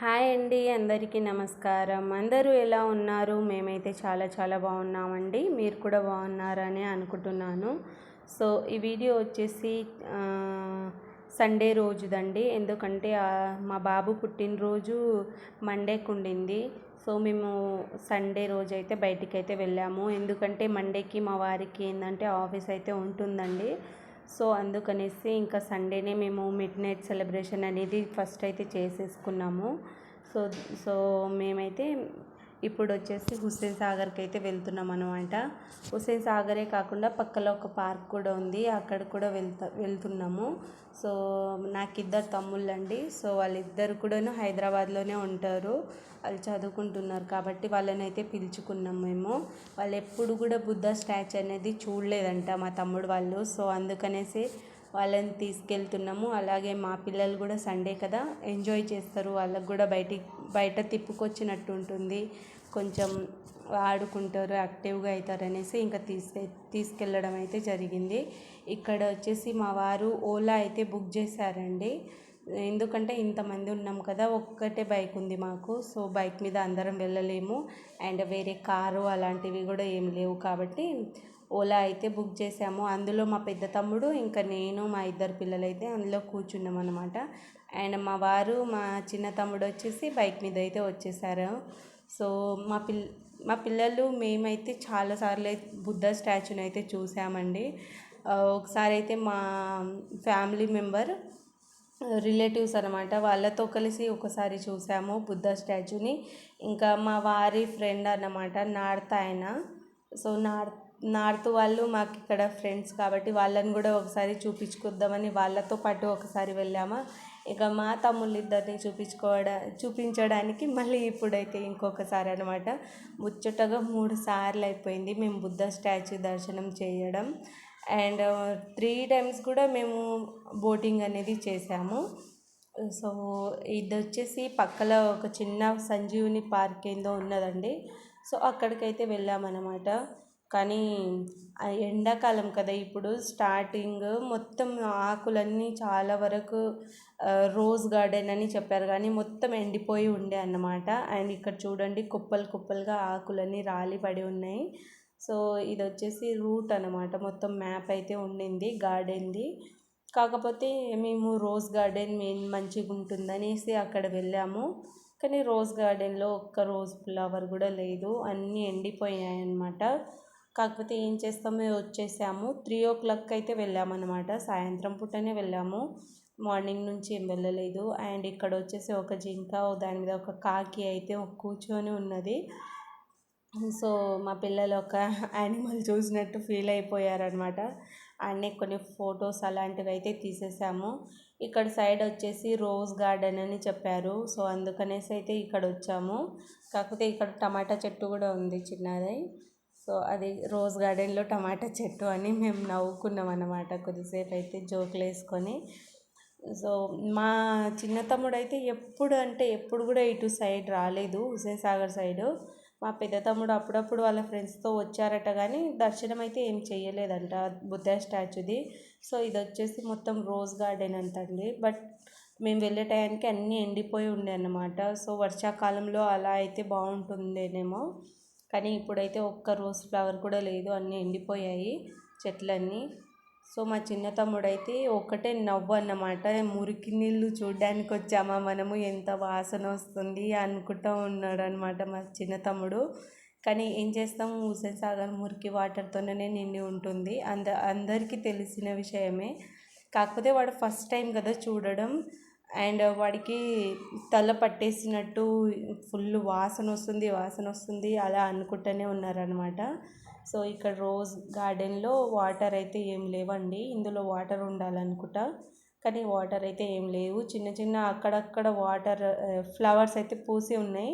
Hi అండి, అందరికీ నమస్కారం. అందరూ ఎలా ఉన్నారు? మేమైతే చాలా బాగున్నామండి. మీరు కూడా బాగున్నారని అనుకుంటున్నాను. సో ఈ వీడియో వచ్చేసి సండే రోజుదండి. ఎందుకంటే మా బాబు పుట్టినరోజు మండేకి ఉండింది. సో మేము సండే రోజు అయితే బయటికి వెళ్ళాము. ఎందుకంటే మండేకి మా వారికి ఏంటంటే ఆఫీస్ అయితే ఉంటుందండి. సో అందుకనేసి ఇంకా సండేనే మేము మిడ్ నైట్ సెలబ్రేషన్ అనేది ఫస్ట్ అయితే చేసేసుకున్నాము. సో సో మేమైతే ఇప్పుడు వచ్చేసి హుస్సేన్ సాగర్కి అయితే వెళ్తున్నాం అనమాట. హుస్సేన్ సాగరే కాకుండా పక్కలో ఒక పార్క్ కూడా ఉంది, అక్కడ కూడా వెళ్తున్నాము. సో నాకు ఇద్దరు తమ్ముళ్ళండి. సో వాళ్ళిద్దరు కూడాను హైదరాబాద్లోనే ఉంటారు. వాళ్ళు చదువుకుంటున్నారు కాబట్టి వాళ్ళని అయితే పిలుచుకున్నాం మేము. వాళ్ళు ఎప్పుడు కూడా బుద్ధ స్టాచ్యూ అనేది చూడలేదంట మా తమ్ముడు వాళ్ళు. సో అందుకనేసి వాళ్ళని తీసుకెళ్తున్నాము. అలాగే మా పిల్లలు కూడా సండే కదా ఎంజాయ్ చేస్తారు, వాళ్ళకు కూడా బయట తిప్పుకొచ్చినట్టు ఉంటుంది, కొంచెం ఆడుకుంటారు, యాక్టివ్గా అవుతారు అనేసి ఇంకా తీసుకెళ్ళడం అయితే జరిగింది. ఇక్కడ వచ్చేసి మా వారు ఓలా అయితే బుక్ చేశారండి. ఎందుకంటే ఇంతమంది ఉన్నాం కదా, ఒక్కటే బైక్ ఉంది మాకు. సో బైక్ మీద అందరం వెళ్ళలేము, అండ్ వేరే కారు అలాంటివి కూడా ఏం లేవు కాబట్టి ఓలా అయితే బుక్ చేసాము. అందులో మా పెద్ద తమ్ముడు ఇంకా నేను, మా ఇద్దరు పిల్లలైతే అందులో కూర్చున్నాం అనమాట. అండ్ మా వారు, మా చిన్న తమ్ముడు వచ్చేసి బైక్ మీద అయితే వచ్చేసారు. సో మా పిల్లలు మేమైతే చాలాసార్లు బుద్ధ స్టాచ్యూని అయితే చూసామండి. ఒకసారి అయితే మా ఫ్యామిలీ మెంబర్ రిలేటివ్స్ అనమాట, వాళ్ళతో కలిసి ఒకసారి చూసాము బుద్ధ స్టాచ్యూని. ఇంకా మా వారి ఫ్రెండ్ అన్నమాట, నార్త్ ఆయన. సో నార్త్ వాళ్ళు మాకు ఇక్కడ ఫ్రెండ్స్ కాబట్టి వాళ్ళని కూడా ఒకసారి చూపించుకుందామని వాళ్ళతో పాటు ఒకసారి వెళ్ళామా. ఇక మా తమ్ముళ్ళిద్దరిని చూపించడానికి మళ్ళీ ఇప్పుడైతే ఇంకొకసారి అనమాట. ముచ్చటగా 3 సార్లు అయిపోయింది మేము బుద్ధ స్టాచ్యూ దర్శనం చేయడం. అండ్ 3 టైమ్స్ కూడా మేము బోటింగ్ అనేది చేసాము. సో ఇది వచ్చేసి పక్కలో ఒక చిన్న సంజీవుని పార్క్ ఏందో ఉన్నదండి. సో అక్కడికైతే వెళ్ళామన్నమాట. కానీ ఎండాకాలం కదా, ఇప్పుడు స్టార్టింగ్ మొత్తం ఆకులన్నీ చాలా వరకు రోజ్ గార్డెన్ అని చెప్పారు కానీ మొత్తం ఎండిపోయి ఉండే అన్నమాట. అండ్ ఇక్కడ చూడండి కుప్పలుగా ఆకులన్నీ రాలి పడి ఉన్నాయి. సో ఇది వచ్చేసి రూట్ అనమాట, మొత్తం మ్యాప్ అయితే ఉండింది గార్డెన్ది. కాకపోతే మేము రోజ్ గార్డెన్ మంచిగా ఉంటుందనేసి అక్కడ వెళ్ళాము. కానీ రోజ్ గార్డెన్లో ఒక్క రోజ్ ఫ్లవర్ కూడా లేదు, అన్నీ ఎండిపోయాయి అన్నమాట. కాకపోతే ఏం చేస్తాము, వచ్చేసాము. 3 o'clock అయితే వెళ్ళామన్నమాట, సాయంత్రం పూటనే వెళ్ళాము, మార్నింగ్ నుంచి ఏం వెళ్ళలేదు. అండ్ ఇక్కడ వచ్చేసి ఒక జింక, దాని మీద ఒక కాకి అయితే కూర్చొని ఉన్నది. సో మా పిల్లలు ఒక యానిమల్ చూసినట్టు ఫీల్ అయిపోయారనమాట. అన్నీ కొన్ని ఫొటోస్ అలాంటివి అయితే తీసేసాము. ఇక్కడ సైడ్ వచ్చేసి రోజ్ గార్డెన్ అని చెప్పారు. సో అందుకనేసి అయితే ఇక్కడ వచ్చాము. కాకపోతే ఇక్కడ టమాటా చెట్టు కూడా ఉంది చిన్నది. సో అది రోజ్ గార్డెన్లో టమాటా చెట్టు అని మేము నవ్వుకున్నాం అన్నమాట కొద్దిసేపు అయితే జోకులు వేసుకొని. సో మా చిన్న తమ్ముడు అయితే ఎప్పుడు కూడా ఇటు సైడ్ రాలేదు, హుస్సేన్ సాగర్ సైడు. మా పెద్ద తమ్ముడు అప్పుడప్పుడు వాళ్ళ ఫ్రెండ్స్తో వచ్చారట కానీ దర్శనం అయితే ఏం చేయలేదంట బుద్ధ స్టాచ్యూది. సో ఇది వచ్చేసి మొత్తం రోజ్ గార్డెన్ అంటండి. బట్ మేము వెళ్ళే టైంకి అన్నీ ఎండిపోయి ఉండే అన్నమాట. సో వర్షాకాలంలో అలా అయితే బాగుంటుందేమో, కానీ ఇప్పుడైతే ఒక్క రోజ్ ఫ్లవర్ కూడా లేదు, అన్నీ ఎండిపోయాయి చెట్లన్నీ. సో మా చిన్న తమ్ముడైతే ఒకటే నవ్వు అన్నమాట, మురికి నీళ్ళు చూడడానికి వచ్చామా మనము, ఎంత వాసన వస్తుంది అనుకుంటూ ఉన్నాడు అనమాట మా చిన్న తమ్ముడు. కానీ ఏం చేస్తాము, హుస్సేన్ సాగర్ మురికి వాటర్తోనే నిండి ఉంటుంది, అందరికీ తెలిసిన విషయమే. కాకపోతే వాడు ఫస్ట్ టైం కదా చూడడం, అండ్ వాడికి తల పట్టేసినట్టు ఫుల్ వాసన వస్తుంది అలా అనుకుంటూనే ఉన్నారనమాట. సో ఇక్కడ రోజ్ గార్డెన్లో వాటర్ అయితే ఏం లేవండి, ఇందులో వాటర్ ఉండాలనుకుంటా కానీ వాటర్ అయితే ఏం లేవు. చిన్న అక్కడక్కడ వాటర్ ఫ్లవర్స్ అయితే పూసి ఉన్నాయి,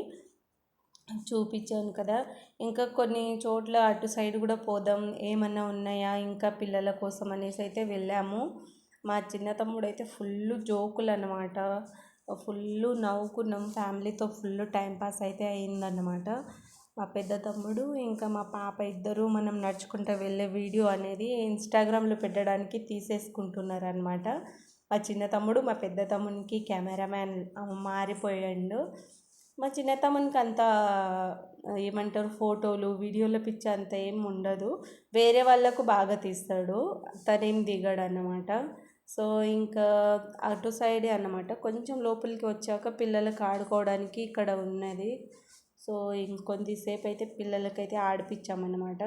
చూపించాను కదా. ఇంకా కొన్ని చోట్ల అటు సైడ్ కూడా పోదాం, ఏమన్నా ఉన్నాయా ఇంకా పిల్లల కోసం అనేసి అయితే వెళ్ళాము. మా చిన్న తమ్ముడు అయితే ఫుల్ జోకులు అన్నమాట, ఫుల్ నవ్వుకున్నాం, ఫ్యామిలీతో ఫుల్ టైంపాస్ అయితే అయిందన్నమాట. మా పెద్ద తమ్ముడు ఇంకా మా పాప ఇద్దరు మనం నడుచుకుంటూ వెళ్ళే వీడియో అనేది ఇన్స్టాగ్రామ్లో పెట్టడానికి తీసేసుకుంటున్నారు అనమాట. మా చిన్న తమ్ముడు మా పెద్ద తమ్మునికి కెమెరామ్యాన్ మారిపోయాడు. మా చిన్న తమ్మునికి అంత ఏమంటారు ఫోటోలు వీడియోల పిచ్చి అంత ఏం ఉండదు, వేరే వాళ్ళకు బాగా తీస్తాడు, తనేం దిగడు అన్నమాట. సో ఇంకా అటు సైడే అన్నమాట. కొంచెం లోపలికి వచ్చాక పిల్లలకు ఆడుకోవడానికి ఇక్కడ ఉన్నది. సో ఇంకొంతసేపు అయితే పిల్లలకైతే ఆడిపించామన్నమాట.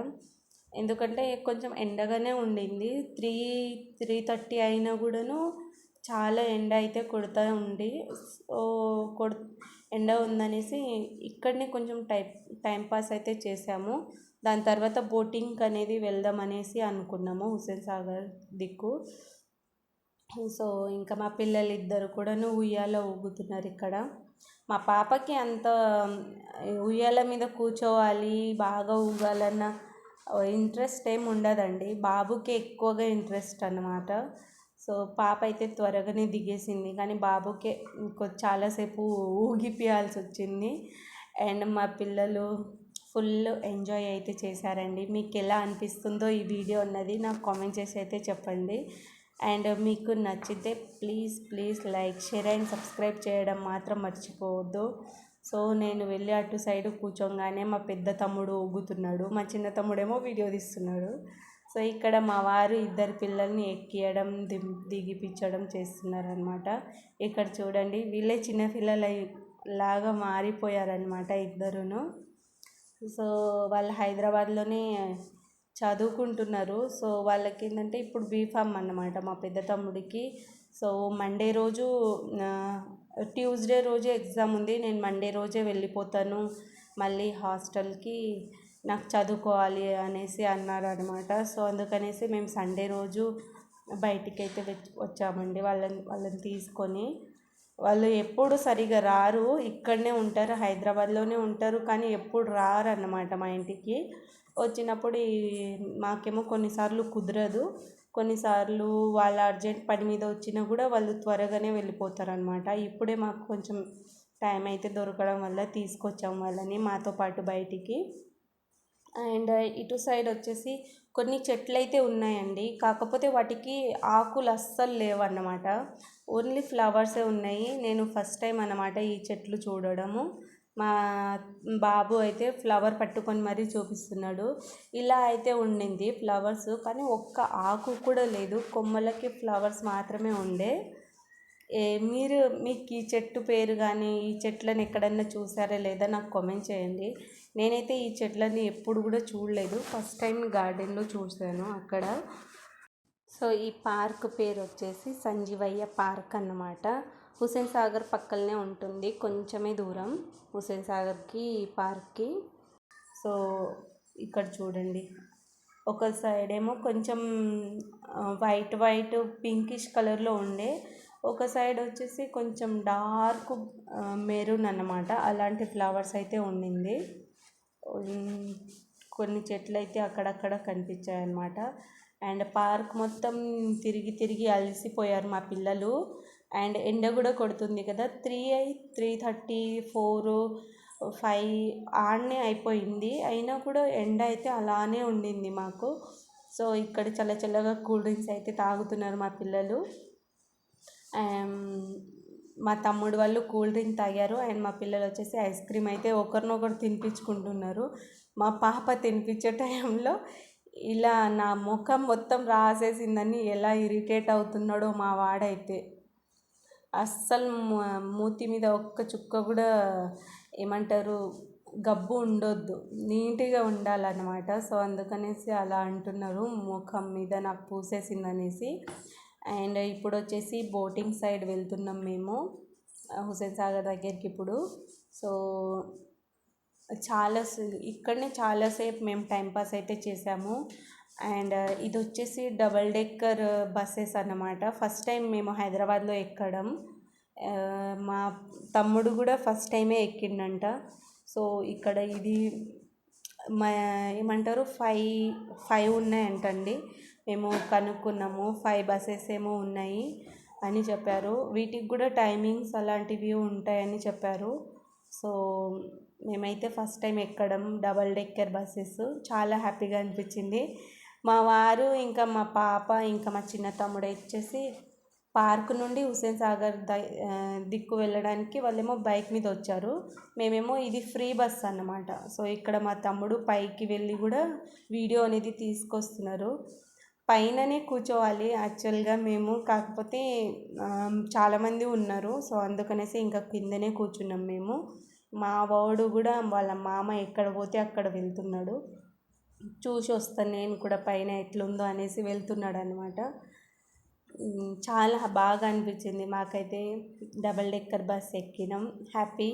ఎందుకంటే కొంచెం ఎండగానే ఉండింది, 3:30 అయినా కూడాను చాలా ఎండ అయితే కొడుతూ ఉంది. సో ఎండ ఉందనేసి ఇక్కడనే కొంచెం టైంపాస్ అయితే చేసాము. దాని తర్వాత బోటింగ్ అనేది వెళ్దాం అనేసి అనుకున్నాము హుస్సేన్ సాగర్ దిక్కు. సో ఇంకా మా పిల్లలు ఇద్దరు కూడాను ఉయ్యాల ఊగుతున్నారు ఇక్కడ. మా పాపకి అంత ఉయ్యాల మీద కూర్చోవాలి బాగా ఊగాలన్న ఇంట్రెస్ట్ ఏమి ఉండదండి, బాబుకి ఎక్కువగా ఇంట్రెస్ట్ అన్నమాట. సో పాప అయితే త్వరగానే దిగేసింది, కానీ బాబుకే చాలాసేపు ఊగిపియాల్సి వచ్చింది. అండ్ మా పిల్లలు ఫుల్ ఎంజాయ్ అయితే చేశారండి. మీకు ఎలా అనిపిస్తుందో ఈ వీడియో అన్నది నాకు కామెంట్ చేసి అయితే చెప్పండి. అండ్ మీకు నచ్చితే please like, share and subscribe చేయడం మాత్రం మర్చిపోవద్దు. సో నేను వెళ్ళి అటు సైడ్ కూర్చోగానే మా పెద్ద తమ్ముడు ఊగుతున్నాడు, మా చిన్న తమ్ముడేమో వీడియో తీస్తున్నాడు. సో ఇక్కడ మా వారు ఇద్దరు పిల్లల్ని ఎక్కియడం దిగిపించడం చేస్తున్నారనమాట. ఇక్కడ చూడండి, వీళ్ళే చిన్న పిల్లల లాగా మారిపోయారనమాట ఇద్దరును. సో వాళ్ళు హైదరాబాద్లోనే చదువుకుంటున్నారు. సో వాళ్ళకి ఏంటంటే ఇప్పుడు బీఫామ్ అన్నమాట మా పెద్ద తమ్ముడికి. సో మండే రోజు ట్యూస్డే రోజే ఎగ్జామ్ ఉంది, నేను మండే రోజే వెళ్ళిపోతాను మళ్ళీ హాస్టల్కి, నాకు చదువుకోవాలి అనేసి అన్నారు అనమాట. సో అందుకనేసి మేము సండే రోజు బయటికి అయితే వచ్చామండి వాళ్ళని తీసుకొని. వాళ్ళు ఎప్పుడు సరిగా రారు, ఇక్కడనే ఉంటారు, హైదరాబాద్లోనే ఉంటారు, కానీ ఎప్పుడు రారు అన్నమాట మా ఇంటికి. వచ్చినప్పుడు మాకేమో కొన్నిసార్లు కుదరదు, కొన్నిసార్లు వాళ్ళ అర్జెంట్ పని మీద వచ్చినా కూడా వాళ్ళు త్వరగానే వెళ్ళిపోతారు అనమాట. ఇప్పుడే మాకు కొంచెం టైం అయితే దొరకడం వల్ల తీసుకొచ్చాము వాళ్ళని మాతో పాటు బయటికి. అండ్ ఇటు సైడ్ వచ్చేసి కొన్ని చెట్లు అయితే ఉన్నాయండి, కాకపోతే వాటికి ఆకులు అస్సలు లేవన్నమాట, ఓన్లీ ఫ్లవర్సే ఉన్నాయి. నేను ఫస్ట్ టైం అన్నమాట ఈ చెట్లు చూడడము. మా బాబు అయితే ఫ్లవర్ పట్టుకొని మరీ చూపిస్తున్నాడు. ఇలా అయితే ఉండింది ఫ్లవర్స్, కానీ ఒక్క ఆకు కూడా లేదు, కొమ్మలకి ఫ్లవర్స్ మాత్రమే ఉండే. మీకు ఈ చెట్టు పేరు కానీ ఈ చెట్లను ఎక్కడన్నా చూసారా లేదా నాకు కామెంట్ చేయండి. నేనైతే ఈ చెట్లని ఎప్పుడు కూడా చూడలేదు, ఫస్ట్ టైం గార్డెన్లో చూసాను అక్కడ. సో ఈ పార్క్ పేరు వచ్చేసి సంజీవయ్య పార్క్ అన్నమాట. హుస్సేన్ సాగర్ పక్కనే ఉంటుంది, కొంచెమే దూరం హుస్సేన్ సాగర్కి పార్క్కి. సో ఇక్కడ చూడండి, ఒక సైడ్ ఏమో కొంచెం వైట్ పింకిష్ కలర్లో ఉండే, ఒక సైడ్ వచ్చేసి కొంచెం డార్క్ మెరూన్ అన్నమాట, అలాంటి ఫ్లవర్స్ అయితే ఉండింది. కొన్ని చెట్లు అయితే అక్కడక్కడ కనిపించాయి అన్నమాట. అండ్ పార్క్ మొత్తం తిరిగి అలసిపోయారు మా పిల్లలు. అండ్ ఎండ కూడా కొడుతుంది కదా, 3:30, 4, 5 ఆడనే అయిపోయింది, అయినా కూడా ఎండ అయితే అలానే ఉండింది మాకు. సో ఇక్కడ చల్లగా కూల్ డ్రింక్స్ అయితే తాగుతున్నారు మా పిల్లలు. మా తమ్ముడు వాళ్ళు కూల్ డ్రింక్ తాగారు, అండ్ మా పిల్లలు వచ్చేసి ఐస్ క్రీమ్ అయితే ఒకరినొకరు తినిపించుకుంటున్నారు. మా పాప తినిపించే టైంలో ఇలా నా ముఖం మొత్తం రాసేసిందని ఎలా ఇరిటేట్ అవుతున్నాడో మా వాడైతే. అస్సలు మూతి మీద ఒక్క చుక్క కూడా ఏమంటారు గబ్బు ఉండొద్దు, నీట్గా ఉండాలన్నమాట. సో అందుకనేసి అలా అంటున్నారు, ముఖం మీద నాకు పూసేసిందనేసి. అండ్ ఇప్పుడు వచ్చేసి బోటింగ్ సైడ్ వెళ్తున్నాం మేము హుస్సేన్ సాగర్ దగ్గరికి ఇప్పుడు. సో ఇక్కడనే చాలాసేపు మేము టైంపాస్ అయితే చేసాము. అండ్ ఇది వచ్చేసి డబల్ డెక్కర్ బస్సెస్ అన్నమాట, ఫస్ట్ టైం మేము హైదరాబాద్లో ఎక్కడం. మా తమ్ముడు కూడా ఫస్ట్ టైమే ఎక్కిండంట. సో ఇక్కడ ఇది ఏమంటారు 5 ఉన్నాయంటండి, మేము కనుక్కున్నాము 5 బస్సెస్ ఏమో ఉన్నాయి అని చెప్పారు. వీటికి కూడా టైమింగ్స్ అలాంటివి ఉంటాయని చెప్పారు. సో మేమైతే ఫస్ట్ టైం ఎక్కడం డబల్ డెక్కర్ బస్సెస్, చాలా హ్యాపీగా అనిపించింది. మా వారు ఇంకా మా పాప ఇంకా మా చిన్న తమ్ముడు వచ్చేసి పార్క్ నుండి హుస్సేన్ సాగర్ దిక్కు వెళ్ళడానికి వాళ్ళేమో బైక్ మీద వచ్చారు. మేమేమో ఇది ఫ్రీ బస్ అన్నమాట. సో ఇక్కడ మా తమ్ముడు పైకి వెళ్ళి కూడా వీడియో అనేది తీసుకొస్తున్నారు. పైననే కూర్చోవాలి యాక్చువల్గా మేము, కాకపోతే చాలామంది ఉన్నారు. సో అందుకనేసి ఇంకా కిందనే కూర్చున్నాం మేము. మా వాడు కూడా వాళ్ళ మామ ఎక్కడ పోతే అక్కడ వెళ్తున్నాడు. చూసి వస్తాను నేను కూడా పైన ఎట్లుందో అనేసి వెళ్తున్నాడు అనమాట. చాలా బాగా అనిపించింది మాకైతే. డబల్ డెక్కర్ బస్ ఎక్కినాం, హ్యాపీ.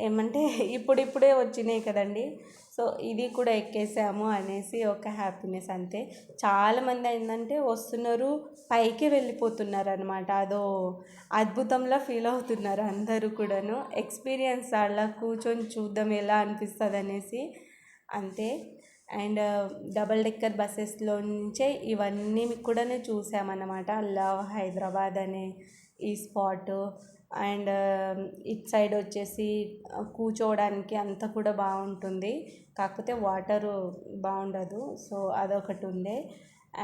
ఏమంటే ఇప్పుడిప్పుడే వచ్చినాయి కదండి, సో ఇది కూడా ఎక్కేసాము అనేసి ఒక హ్యాపీనెస్ అంతే. చాలామంది ఏంటంటే వస్తున్నారు, పైకి వెళ్ళిపోతున్నారు అనమాట. అదో అద్భుతంలా ఫీల్ అవుతున్నారు అందరూ కూడాను. ఎక్స్పీరియన్స్ అలా కూర్చొని చూద్దాం ఎలా అనిపిస్తుంది అనేసి అంతే. అండ్ డబల్ డెక్కర్ బస్సెస్లో నుంచే ఇవన్నీ కూడా చూసామన్నమాట. లవ్ హైదరాబాద్ అనే ఈ స్పాటు. అండ్ ఇటు సైడ్ వచ్చేసి కూర్చోవడానికి అంతా కూడా బాగుంటుంది, కాకపోతే వాటరు బాగుండదు. సో అదొకటి ఉండే.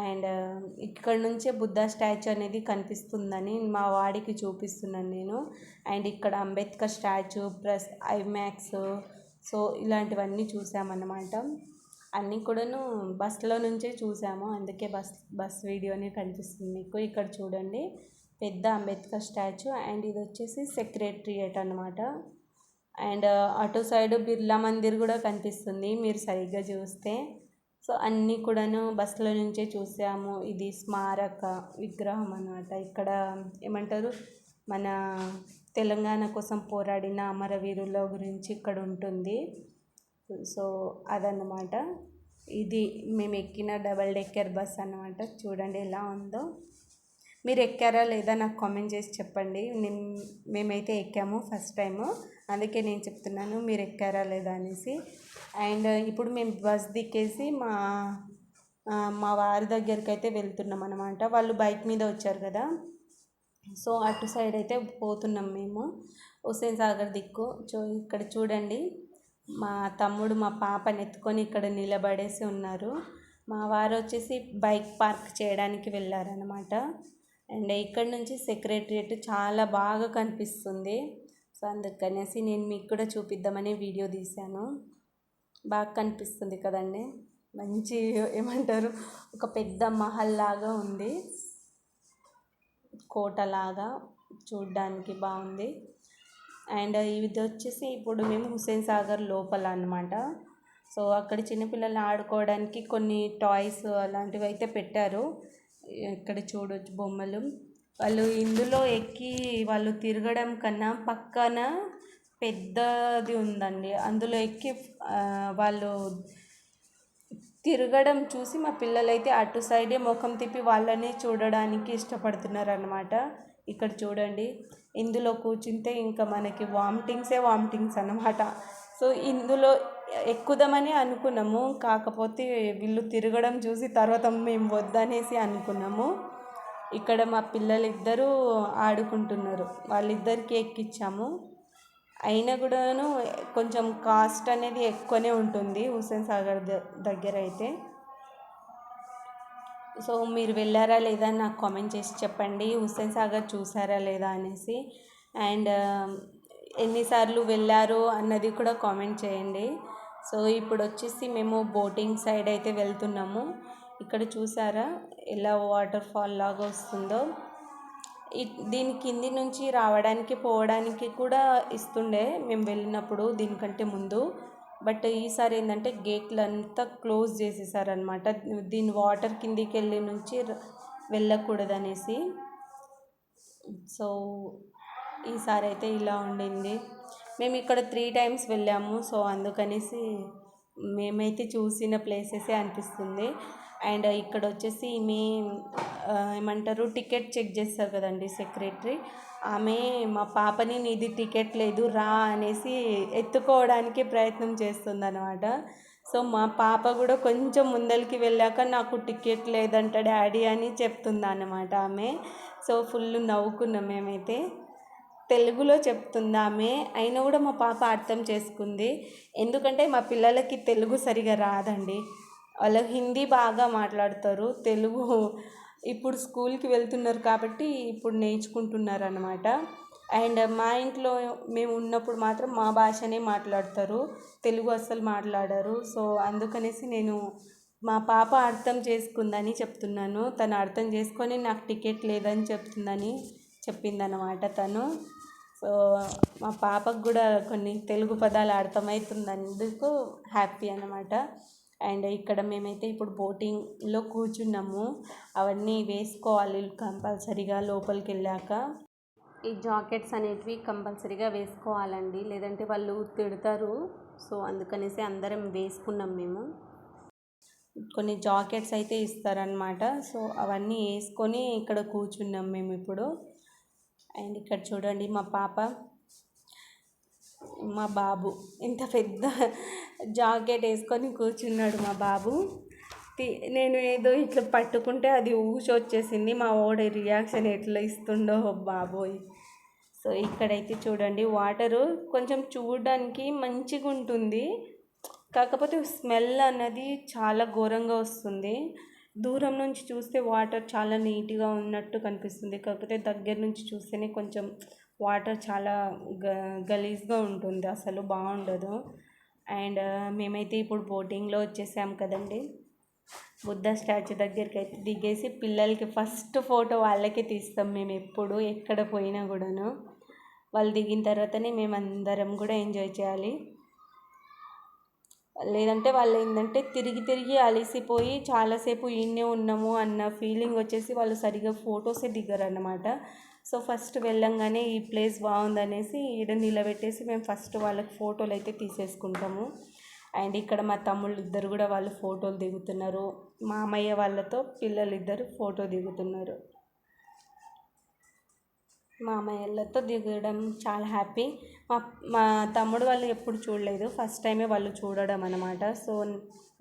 అండ్ ఇక్కడ నుంచే బుద్ధ స్టాచ్యూ అనేది కనిపిస్తుందని మా వాడికి చూపిస్తున్నాను నేను. అండ్ ఇక్కడ Ambedkar statue plus IMAX, so ఇలాంటివన్నీ చూసామన్నమాట. అన్నీ కూడాను బస్లో నుంచే చూసాము, అందుకే బస్ వీడియోనే కనిపిస్తుంది మీకు. ఇక్కడ చూడండి, పెద్ద అంబేద్కర్ స్టాచ్యూ. అండ్ ఇది వచ్చేసి సెక్రటరియేట్ అనమాట. అండ్ అటు సైడ్ బిర్లా మందిర్ కూడా కనిపిస్తుంది మీరు సరిగ్గా చూస్తే. సో అన్నీ కూడాను బస్సులో నుంచే చూసాము. ఇది స్మారక విగ్రహం అన్నమాట. ఇక్కడ ఏమంటారు, మన తెలంగాణ కోసం పోరాడిన అమరవీరుల గురించి ఇక్కడ ఉంటుంది. సో అదన్నమాట. ఇది మేము ఎక్కిన డబల్ డెక్కర్ బస్ అన్నమాట. చూడండి ఎలా ఉందో. మీరు ఎక్కారా లేదా నాకు కామెంట్ చేసి చెప్పండి. మేమైతే ఎక్కాము ఫస్ట్ టైము, అందుకే నేను చెప్తున్నాను మీరు ఎక్కారా లేదా అనేసి. అండ్ ఇప్పుడు మేము బస్ దిక్కేసి మా వారి దగ్గరికి అయితే వెళ్తున్నాం అనమాట. వాళ్ళు బైక్ మీద వచ్చారు కదా, సో అటు సైడ్ అయితే పోతున్నాం మేము, హుస్సేన్ సాగర్ దిక్కు. ఇక్కడ చూడండి, మా తమ్ముడు మా పాపని ఎత్తుకొని ఇక్కడ నిలబడేసి ఉన్నారు. మా వారు వచ్చేసి బైక్ పార్క్ చేయడానికి వెళ్ళారనమాట. అండ్ ఇక్కడ నుంచి సెక్రటరియట్ చాలా బాగా కనిపిస్తుంది. సో అందుకనేసి నేను మీకు కూడా చూపిద్దామని వీడియో తీశాను. బాగా కనిపిస్తుంది కదండి, మంచి ఏమంటారు, ఒక పెద్ద మహల్ లాగా ఉంది, కోటలాగా చూడ్డానికి బాగుంది. అండ్ ఇది వచ్చేసి ఇప్పుడు మేము హుస్సేన్ సాగర్ లోపల అనమాట. సో అక్కడ చిన్నపిల్లలు ఆడుకోవడానికి కొన్ని టాయ్స్ అలాంటివి అయితే పెట్టారు. ఇక్కడ చూడొచ్చు బొమ్మలు. వాళ్ళు ఇందులో ఎక్కి వాళ్ళు తిరగడం కన్నా పక్కన పెద్దది ఉందండి, అందులో ఎక్కి వాళ్ళు తిరగడం చూసి మా పిల్లలైతే అటు సైడే ముఖం తిప్పి వాళ్ళనే చూడడానికి ఇష్టపడుతున్నారు అన్నమాట. ఇక్కడ చూడండి, ఇందులో కూర్చుంటే ఇంకా మనకి వామిటింగ్స్ అన్నమాట. సో ఇందులో ఎక్కుదామని అనుకున్నాము, కాకపోతే వీళ్ళు తిరగడం చూసి తర్వాత మేము వద్దనేసి అనుకున్నాము. ఇక్కడ మా పిల్లలు ఇద్దరూ ఆడుకుంటున్నారు, వాళ్ళిద్దరికీ ఎక్కించాము. అయినా కూడాను కొంచెం కాస్ట్ అనేది ఎక్కువనే ఉంటుంది హుస్సేన్ సాగర్ దగ్గర అయితే. సో మీరు వెళ్ళారా లేదా నాకు కామెంట్ చేసి చెప్పండి, హుస్సేన్ సాగర్ చూసారా లేదా అనేసి. అండ్ ఎన్నిసార్లు వెళ్ళారు అన్నది కూడా కామెంట్ చేయండి. సో ఇప్పుడు వచ్చేసి మేము బోటింగ్ సైడ్ అయితే వెళ్తున్నాము. ఇక్కడ చూసారా ఎలా వాటర్ ఫాల్ లాగా వస్తుందో. దీని కింది నుంచి రావడానికి పోవడానికి కూడా ఇస్తుండే మేము వెళ్ళినప్పుడు దీనికంటే ముందు. బట్ ఈసారి ఏంటంటే గేట్లు అంతా క్లోజ్ చేసేసారనమాట, దీని వాటర్ కిందికి వెళ్ళి నుంచి వెళ్ళకూడదనేసి. సో ఈసారి అయితే ఇలా ఉండింది. మేము ఇక్కడ 3 times వెళ్ళాము, సో అందుకనేసి మేమైతే చూసిన ప్లేసెసే అనిపిస్తుంది. అండ్ ఇక్కడ వచ్చేసి ఏమంటారు, టికెట్ చెక్ చేస్తారు కదండి సెక్రటరీ, ఆమె మా పాపని నీది టికెట్ లేదు రా అనేసి ఎత్తుకోవడానికి ప్రయత్నం చేస్తుందన్నమాట. సో మా పాప కూడా కొంచెం ముందరికి వెళ్ళాక నాకు టికెట్ లేదంట డాడీ అని చెప్తుంది అన్నమాట ఆమె. సో ఫుల్ నవ్వుకున్నాం మేమైతే. తెలుగులో చెప్తుంది ఆమె, అయినా కూడా మా పాప అర్థం చేసుకుంది. ఎందుకంటే మా పిల్లలకి తెలుగు సరిగా రాదండి, వాళ్ళు హిందీ బాగా మాట్లాడతారు, తెలుగు ఇప్పుడు స్కూల్కి వెళ్తున్నారు కాబట్టి ఇప్పుడు నేర్చుకుంటున్నారు అన్నమాట. అండ్ మా ఇంట్లో మేము ఉన్నప్పుడు మాత్రం మా భాషనే మాట్లాడతారు, తెలుగు అస్సలు మాట్లాడరు. సో అందుకనేసి నేను మా పాప అర్థం చేసుకుందని చెప్తున్నాను. తను అర్థం చేసుకొని నాకు టికెట్ లేదని చెప్పిందనమాట తను. సో మా పాపకు కూడా కొన్ని తెలుగు పదాలు అర్థమవుతున్నందుకు హ్యాపీ అనమాట. అండ్ ఇక్కడ మేమైతే ఇప్పుడు బోటింగ్లో కూర్చున్నాము. అవన్నీ వేసుకోవాలి కంపల్సరీగా లోపలికి వెళ్ళాక. ఈ జాకెట్స్ అనేటివి కంపల్సరీగా వేసుకోవాలండి, లేదంటే వాళ్ళు తిడతారు. సో అందుకనేసి అందరం వేసుకున్నాం మేము. కొన్ని జాకెట్స్ అయితే ఇస్తారనమాట. సో అవన్నీ వేసుకొని ఇక్కడ కూర్చున్నాం మేము ఇప్పుడు. అండ్ ఇక్కడ చూడండి మా బాబు ఇంత పెద్ద జాకెట్ వేసుకొని కూర్చున్నాడు మా బాబు. నేను ఏదో ఇట్లా పట్టుకుంటే అది వచ్చేసింది. మా ఓడి రియాక్షన్ ఎట్లా ఇస్తుండో బాబోయ్. సో ఇక్కడైతే చూడండి వాటరు కొంచెం చూడడానికి మంచిగా ఉంటుంది, కాకపోతే స్మెల్ అన్నది చాలా ఘోరంగా వస్తుంది. దూరం నుంచి చూస్తే వాటర్ చాలా నీట్గా ఉన్నట్టు కనిపిస్తుంది, కాకపోతే దగ్గర నుంచి చూస్తేనే కొంచెం వాటర్ చాలా గలీజ్గా ఉంటుంది, అసలు బాగుండదు. అండ్ మేమైతే ఇప్పుడు బోటింగ్లో వచ్చేసాం కదండి. బుద్ధ స్టాచ్యూ దగ్గరికి అయితే దిగేసి పిల్లలకి ఫస్ట్ ఫోటో వాళ్ళకే తీస్తాం మేము ఎప్పుడు ఎక్కడ పోయినా కూడాను. వాళ్ళు దిగిన తర్వాతనే మేమందరం కూడా ఎంజాయ్ చేయాలి. లేదంటే వాళ్ళు ఏంటంటే తిరిగి అలసిపోయి చాలాసేపు ఈయనే ఉన్నాము అన్న ఫీలింగ్ వచ్చేసి వాళ్ళు సరిగ్గా ఫొటోసే దిగరు అన్నమాట. సో ఫస్ట్ వెళ్ళంగానే ఈ ప్లేస్ బాగుందనేసి ఈడ నిలబెట్టేసి మేము ఫస్ట్ వాళ్ళకి ఫోటోలు అయితే తీసేసుకుంటాము. అండ్ ఇక్కడ మా తమ్ముళ్ళు ఇద్దరు కూడా వాళ్ళు ఫోటోలు దిగుతున్నారు. మా అమ్మయ్య వాళ్ళతో పిల్లలు ఇద్దరు ఫోటో దిగుతున్నారు. మా అమ్మయ్యలతో దిగడం చాలా హ్యాపీ. మా తమ్ముడు వాళ్ళు ఎప్పుడు చూడలేదు, ఫస్ట్ టైమే వాళ్ళు చూడడం అనమాట. సో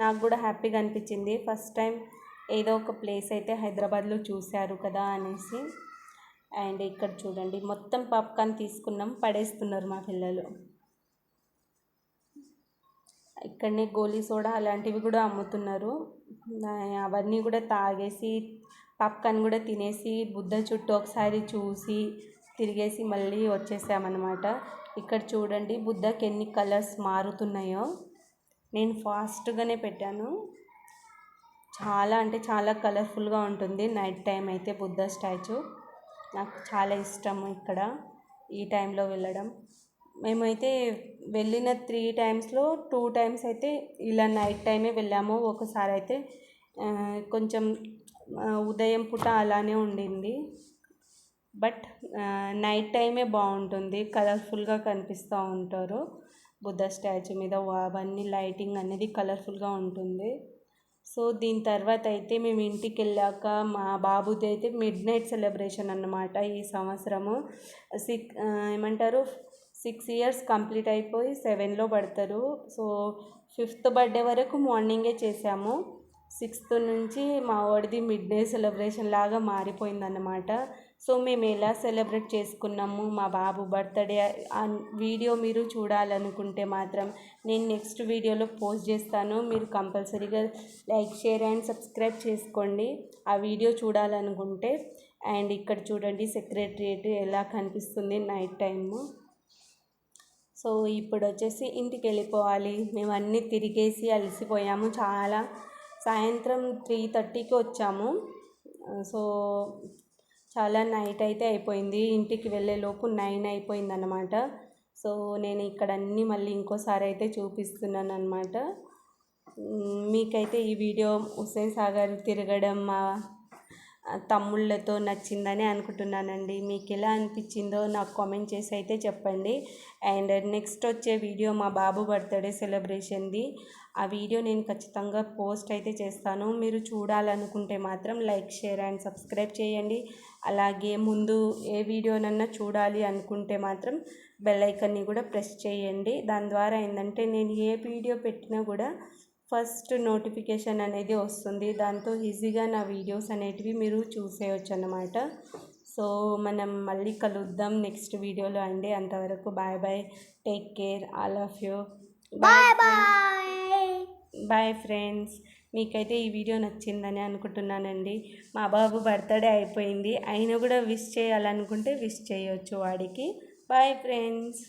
నాకు కూడా హ్యాపీగా అనిపించింది, ఫస్ట్ టైం ఏదో ఒక ప్లేస్ అయితే హైదరాబాద్లో చూశారు కదా అనేసి. అండ్ ఇక్కడ చూడండి మొత్తం పాప్కార్న్ తీసుకున్నాం, పడేస్తున్నారు మా పిల్లలు. ఇక్కడనే గోలీ సోడా అలాంటివి కూడా అమ్ముతున్నారు. అవన్నీ కూడా తాగేసి పాప్కార్న్ కూడా తినేసి బుద్ధ చుట్టూ ఒకసారి చూసి తిరిగేసి మళ్ళీ వచ్చేసామన్నమాట. ఇక్కడ చూడండి బుద్ధకి ఎన్ని కలర్స్ మారుతున్నాయో. నేను ఫాస్ట్గానే పెట్టాను, చాలా అంటే చాలా కలర్ఫుల్గా ఉంటుంది నైట్ టైం అయితే బుద్ధ స్టాచ్యూ. నాకు చాలా ఇష్టము ఇక్కడ ఈ టైంలో వెళ్ళడం. మేమైతే వెళ్ళిన 3 టైమ్స్లో 2 టైమ్స్ అయితే ఇలా నైట్ టైమే వెళ్ళాము. ఒకసారి అయితే కొంచెం ఉదయం పూట అలానే ఉండింది, బట్ నైట్ టైమే బాగుంటుంది, కలర్ఫుల్గా కనిపిస్తూ ఉంటారు బుద్ధ స్టాచ్యూ మీద. అవన్నీ లైటింగ్ అనేది కలర్ఫుల్గా ఉంటుంది. సో దీని తర్వాత అయితే మేము ఇంటికి వెళ్ళాక మా బాబుది అయితే మిడ్ నైట్ సెలబ్రేషన్ అన్నమాట. ఈ సంవత్సరము 6 ఇయర్స్ కంప్లీట్ అయిపోయి 7లో పడతారు. సో 5th బర్త్డే వరకు మార్నింగే చేసాము. 6th నుంచి మా వాడిది మిడ్ డే సెలబ్రేషన్ లాగా మారిపోయిందన్నమాట. సో మేము ఎలా సెలబ్రేట్ చేసుకున్నాము మా బాబు బర్త్డే వీడియో మీరు చూడాలనుకుంటే మాత్రం నేను నెక్స్ట్ వీడియోలో పోస్ట్ చేస్తాను. మీరు కంపల్సరీగా లైక్, షేర్ అండ్ సబ్స్క్రైబ్ చేసుకోండి ఆ వీడియో చూడాలనుకుంటే. అండ్ ఇక్కడ చూడండి సెక్రటరియట్ ఎలా కనిపిస్తుంది నైట్ టైము. సో ఇప్పుడు వచ్చేసి ఇంటికి వెళ్ళిపోవాలి. మేము అన్నీ తిరిగేసి అలసిపోయాము చాలా. సాయంత్రం 3:30కి వచ్చాము. సో చాలా నైట్ అయితే అయిపోయింది, ఇంటికి వెళ్ళేలోపు 9 అయిపోయింది అన్నమాట. సో నేను ఇక్కడ అన్నీ మళ్ళీ ఇంకోసారి అయితే చూపిస్తున్నాను అన్నమాట. మీకైతే ఈ వీడియో హుస్సేన్ సాగర్ తిరగడం మా తమ్ముళ్ళతో నచ్చిందని అనుకుంటున్నానండి. మీకు ఎలా అనిపించిందో నాకు కామెంట్ చేసి అయితే చెప్పండి. అండ్ నెక్స్ట్ వచ్చే వీడియో మా బాబు బర్త్డే సెలబ్రేషన్ది. ఆ వీడియో నేను ఖచ్చితంగా పోస్ట్ అయితే చేస్తాను. మీరు చూడాలనుకుంటే మాత్రం లైక్, షేర్ అండ్ సబ్స్క్రైబ్ చేయండి. అలాగే ముందు ఏ వీడియోనన్నా చూడాలి అనుకుంటే మాత్రం బెల్ ఐకాన్ని కూడా ప్రెస్ చేయండి. దాని ద్వారా ఏంటంటే నేను ఏ వీడియో పెట్టినా కూడా ఫస్ట్ నోటిఫికేషన్ అనేది వస్తుంది. దాంతో ఈజీగా నా వీడియోస్ అనేటివి మీరు చూసేయచ్చు అన్నమాట. సో మనం మళ్ళీ కలుద్దాం నెక్స్ట్ వీడియోలో అండి. అంతవరకు bye bye, take care all of you. Bye bye friends. మీకైతే ఈ వీడియో నచ్చిందని అనుకుంటున్నానండి. మా బాబు బర్త్డే అయిపోయింది, అయినా కూడా విష్ చేయాలనుకుంటే విష్ చేయొచ్చు వాడికి. Bye friends.